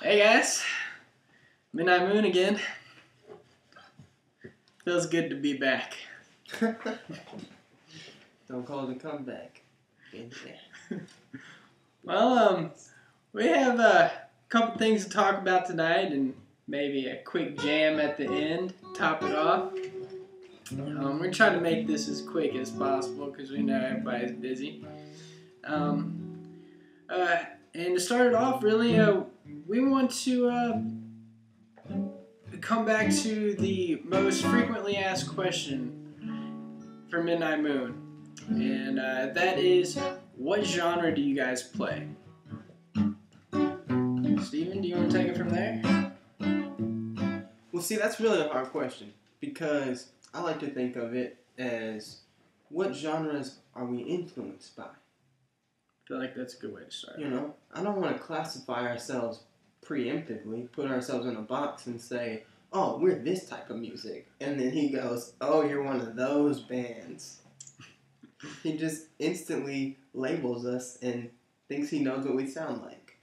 Hey guys, Midnight Moon again. Feels good to be back. Don't call it a comeback. Well, we have a couple things to talk about tonight and maybe a quick jam at the end, top it off. We're trying to make this as quick as possible because we know everybody's busy. And to start it off, really, we want to come back to the most frequently asked question for Midnight Moon. And that is, what genre do you guys play? Steven, do you want to take it from there? Well, see, that's really a hard question because I like to think of it as what genres are we influenced by? I feel like that's a good way to start. You know, I don't want to classify ourselves preemptively, put ourselves in a box and say, oh, we're this type of music. And then he goes, oh, you're one of those bands. He just instantly labels us and thinks he knows what we sound like.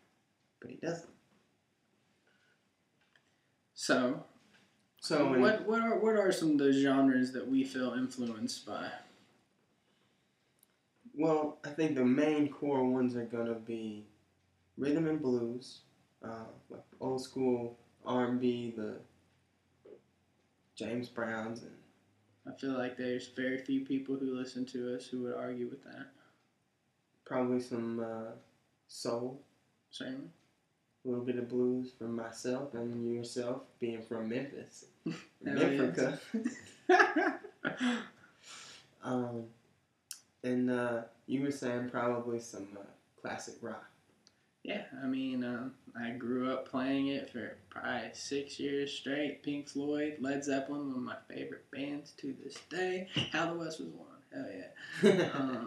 But he doesn't. So what are some of those genres that we feel influenced by? Well, I think the main core ones are going to be rhythm and blues, like old school R&B, the James Browns. And I feel like there's very few people who listen to us who would argue with that. Probably some soul. Certainly. A little bit of blues from myself and yourself, being from Memphis. Africa. And you were saying probably some classic rock. Yeah, I mean, I grew up playing it for probably 6 years straight. Pink Floyd, Led Zeppelin, one of my favorite bands to this day. How the West Was Won. Hell yeah.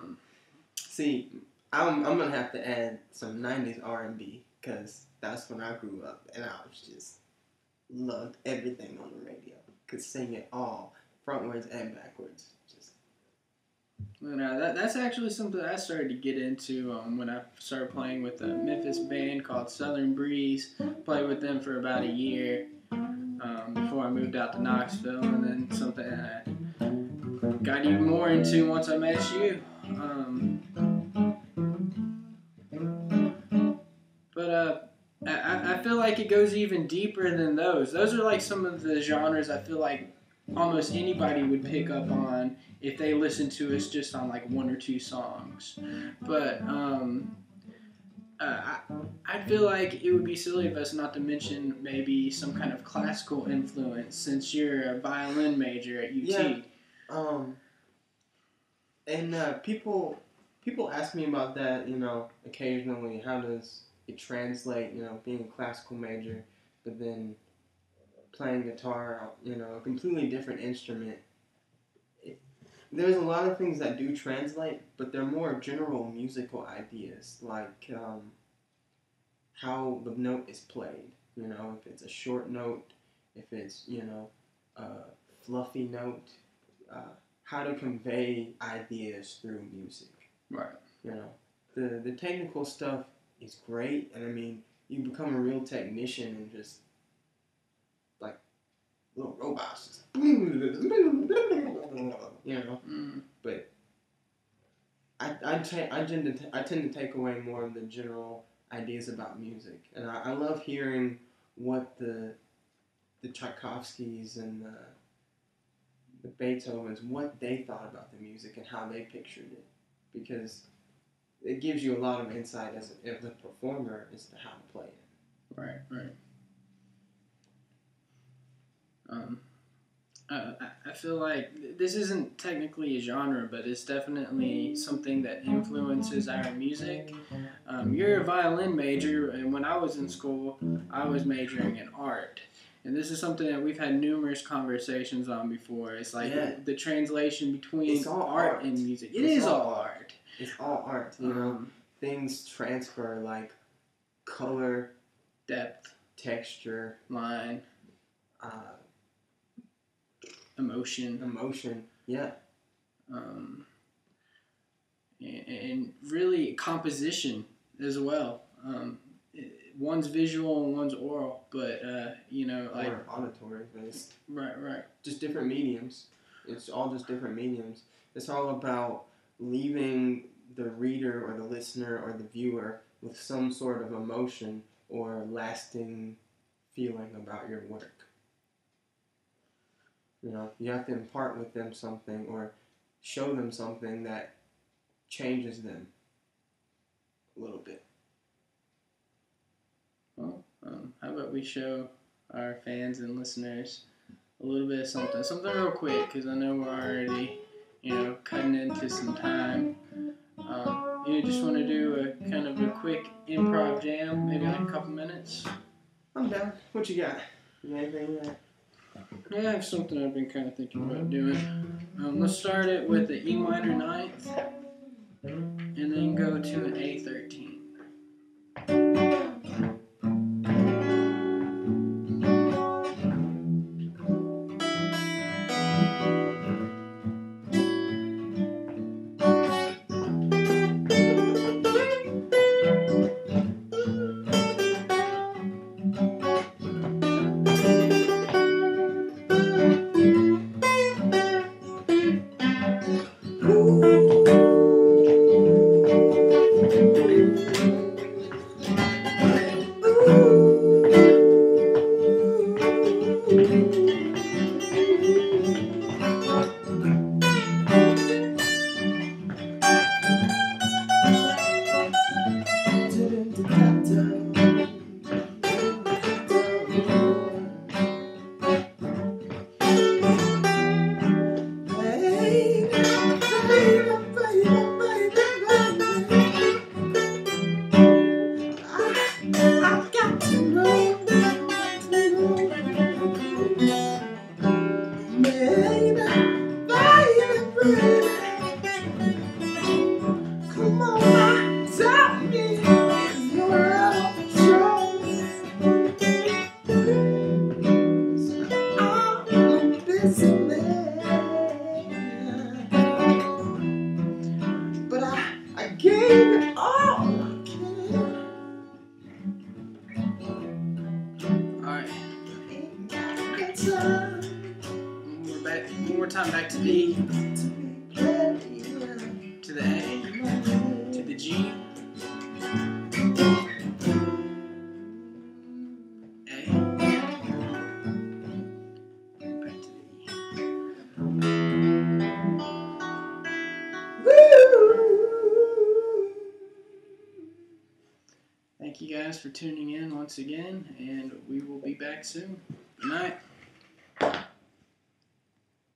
See, I'm going to have to add some 90s R&B because that's when I grew up and I was just loved everything on the radio. Could sing it all, frontwards and backwards. Well, that's actually something I started to get into when I started playing with a Memphis band called Southern Breeze. Played with them for about a year before I moved out to Knoxville, and then something I got even more into once I met you. But I feel like it goes even deeper than those. Those are like some of the genres I feel like almost anybody would pick up on if they listened to us just on like one or two songs. But I feel like it would be silly of us not to mention maybe some kind of classical influence since you're a violin major at UT. Yeah. And people ask me about that, occasionally. How does it translate, being a classical major, but then playing guitar, a completely different instrument. There's a lot of things that do translate, but they're more general musical ideas, like how the note is played. If it's a short note, if it's, a fluffy note, how to convey ideas through music. Right. The technical stuff is great, and I mean, you become a real technician and just like little robots, just, But I tend to take away more of the general ideas about music, and I love hearing what the Tchaikovskys and the Beethovens, what they thought about the music and how they pictured it, because it gives you a lot of insight as a performer as to how to play it. Right. I feel like this isn't technically a genre, but it's definitely something that influences our music. You're a violin major, and when I was in school, I was majoring in art. And this is something that we've had numerous conversations on before. It's like the translation between art and music. It's all art. It's all art. Things transfer like color, depth, texture, line, emotion. Yeah. And really composition as well. one's visual and one's oral, but like or auditory based. Right. Just different mediums. It's all just different mediums. It's all about leaving the reader or the listener or the viewer with some sort of emotion or lasting feeling about your work. You have to impart with them something or show them something that changes them a little bit. Well, how about we show our fans and listeners a little bit of something real quick, because I know we're already, cutting into some time. Just want to do a kind of a quick improv jam, maybe like a couple minutes. I'm down. What you got? You got anything yet? I have something I've been kind of thinking about doing. Let's start it with the E minor ninth, and then go to an A13. Back to D, to the A, to the G, A, back to the E. Thank you guys for tuning in once again, and we will be back soon. Good night.